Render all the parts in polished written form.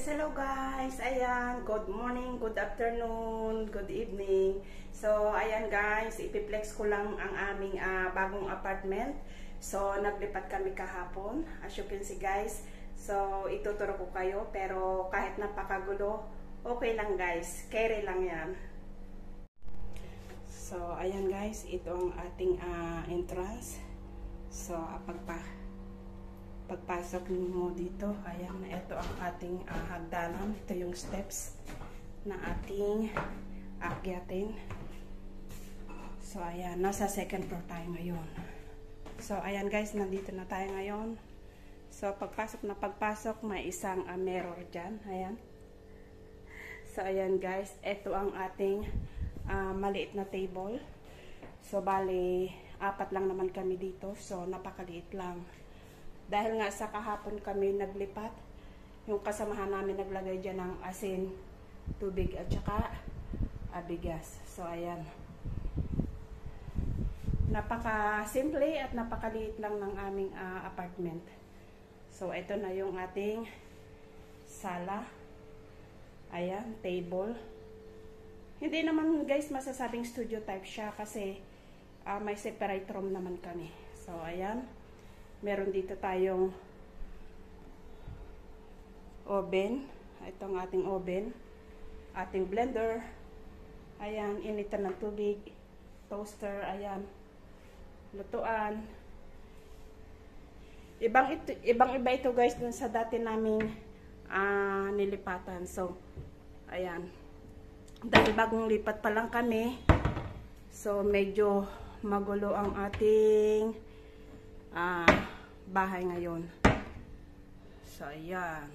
Hello guys! Ayan, good morning, good afternoon, good evening. So, ayan guys, ipiplex ko lang ang aming bagong apartment. So, naglipat kami kahapon, as you can see guys. So, ituturo ko kayo, pero kahit napakagulo, okay lang guys, carry lang yan. So, ayan guys, ito ang ating entrance. So, pagpasok mo dito, ayan, ito ang ating hagdanan. Ito yung steps na ating akyatin. So, ayan, nasa second floor tayo ngayon. So, ayan guys, nandito na tayo ngayon. So, pagpasok, may isang mirror dyan. Ayan. So, ayan guys, ito ang ating maliit na table. So, bali, 4 lang naman kami dito. So, napakaliit lang. Dahil nga sa kahapon kami naglipat, yung kasamahan namin naglagay dyan ng asin, tubig at saka bigas. So, ayan. Napaka-simple at napakaliit lang ng aming apartment. So, ito na yung ating sala. Ayan, table. Hindi naman guys masasabing studio type siya kasi may separate room naman kami. So, ayan. Meron dito tayong oven. Ito ang ating oven. Ating blender. Ayan, initan ng tubig. Toaster, ayan. Lutuan. Ibang-iba ito guys dun sa dati naming nilipatan. So, ayan. Dahil bagong lipat pa lang kami. So, medyo magulo ang ating bahay ngayon. So, ayan.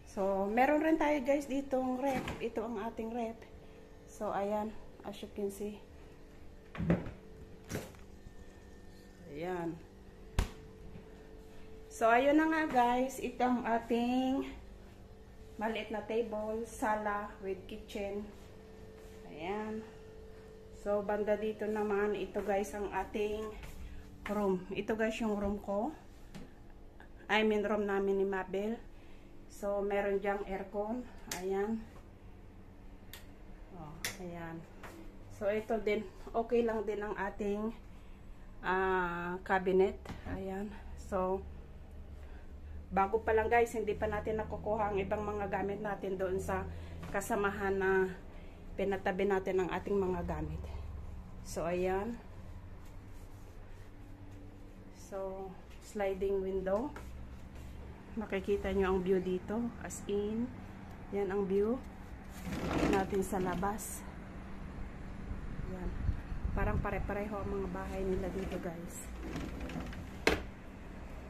So, meron rin tayo guys ditong rep. Ito ang ating rep. So, ayan. As you can see. Ayan. So, ayun na nga guys. Ito ang ating maliit na table, sala with kitchen. Ayan. So, banda dito naman, ito guys ang ating room. Ito guys yung room ko. I mean, room namin ni Mabel. So, meron dyang aircon. Ayan. Oh, ayan. So, ito din, okay lang din ang ating cabinet. Ayan. So, bago pa lang guys, hindi pa natin nakukuha ang ibang mga gamit natin doon sa kasamahan na pinatabi natin ang ating mga gamit. So, ayan. So, sliding window. Makikita nyo ang view dito. As in, yan ang view natin sa labas. Yan. Parang pare-pareho ang mga bahay nila dito guys.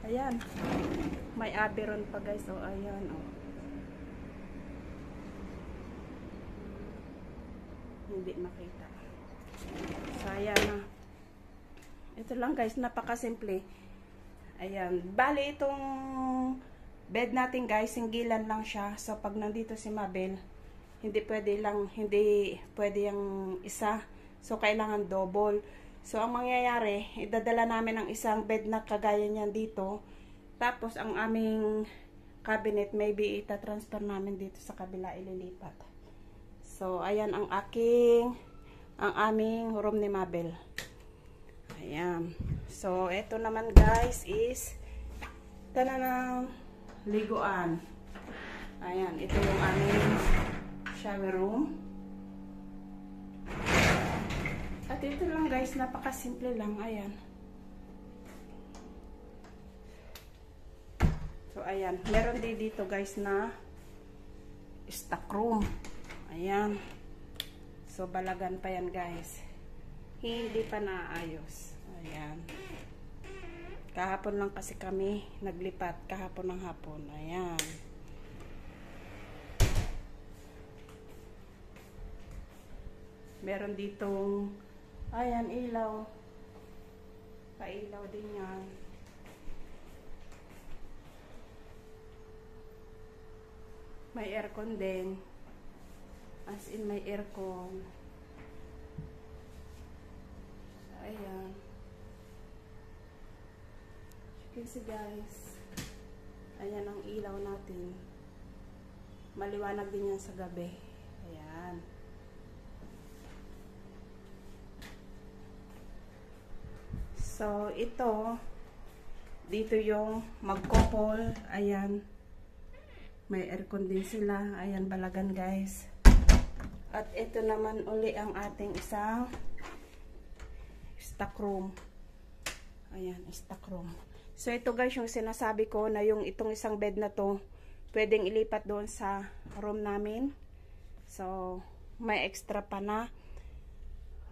Ayan. May aberon pa guys. O, ayan. O. Hindi makita. So, ayan na. Ito lang guys, napakasimple. Ayan. Bali itong bed natin guys, singgilan lang siya. So, pag nandito si Mabel, hindi pwede yung isa. So, kailangan double. So, ang mangyayari, idadala namin ang isang bed na kagaya niyan dito. Tapos, ang aming cabinet, maybe itatransfer namin dito sa kabila, ililipat. So, ayan ang aming room ni Mabel. Ayan. So, ito naman guys is tanang liguan. Ayan. Ito yung aming shower room. At ito lang guys, napakasimple lang. Ayan. So, ayan. Meron din dito guys na stock room. Ayan. So, balagan pa yan guys. Hindi pa naayos. Ayan. Kahapon lang kasi kami naglipat. Kahapon ng hapon. Ayan. Meron ditong ayan, ilaw. Pailaw din yan. May aircon din. As in, may aircon. Ayan. You can see guys. Ayan ang ilaw natin. Maliwanag din yan sa gabi. Ayan. So, ito, dito yung mag-couple. Ayan. May aircon din sila. Ayan, balagan guys. At ito naman uli ang ating isang stock room. Ayan, stock room. So, ito guys, yung sinasabi ko na yung itong isang bed na to, pwedeng ilipat doon sa room namin. So, may extra pa na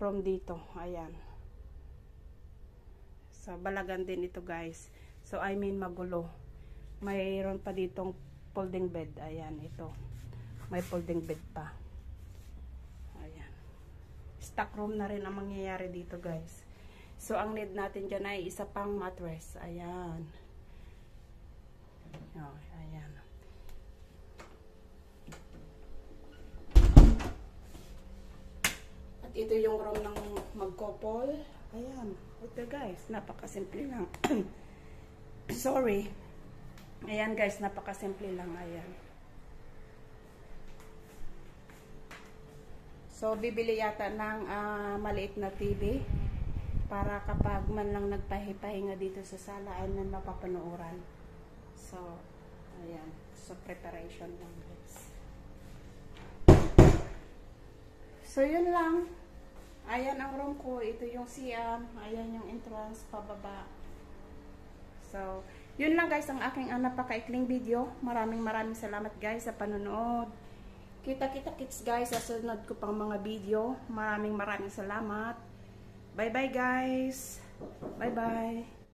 room dito. Ayan. So, balagan din ito guys. So, I mean magulo. Mayroon pa ditong folding bed. Ayan, ito. May folding bed pa. Ayan. Stock room na rin ang mangyayari dito guys. So, ang need natin dyan ay isa pang mattress. Ayan. Oh, ayan. At ito yung room ng mag-couple. Ayan. Ito guys, napakasimple lang. Sorry. Ayan guys, napakasimple lang. Ayan. So, bibili yata ng maliit na TV para kapag man lang nagpahipahinga dito sa sala ay man mapapanuuran. So, ayan. So, preparation lang guys. So, yun lang. Ayan ang room ko. Ito yung CM. Ayan yung entrance pababa. So, yun lang guys ang aking napakaikling video. Maraming salamat guys sa panonood. Kita-kita kits guys sa sunod ko pang mga video. Maraming salamat. Bye-bye guys. Bye-bye.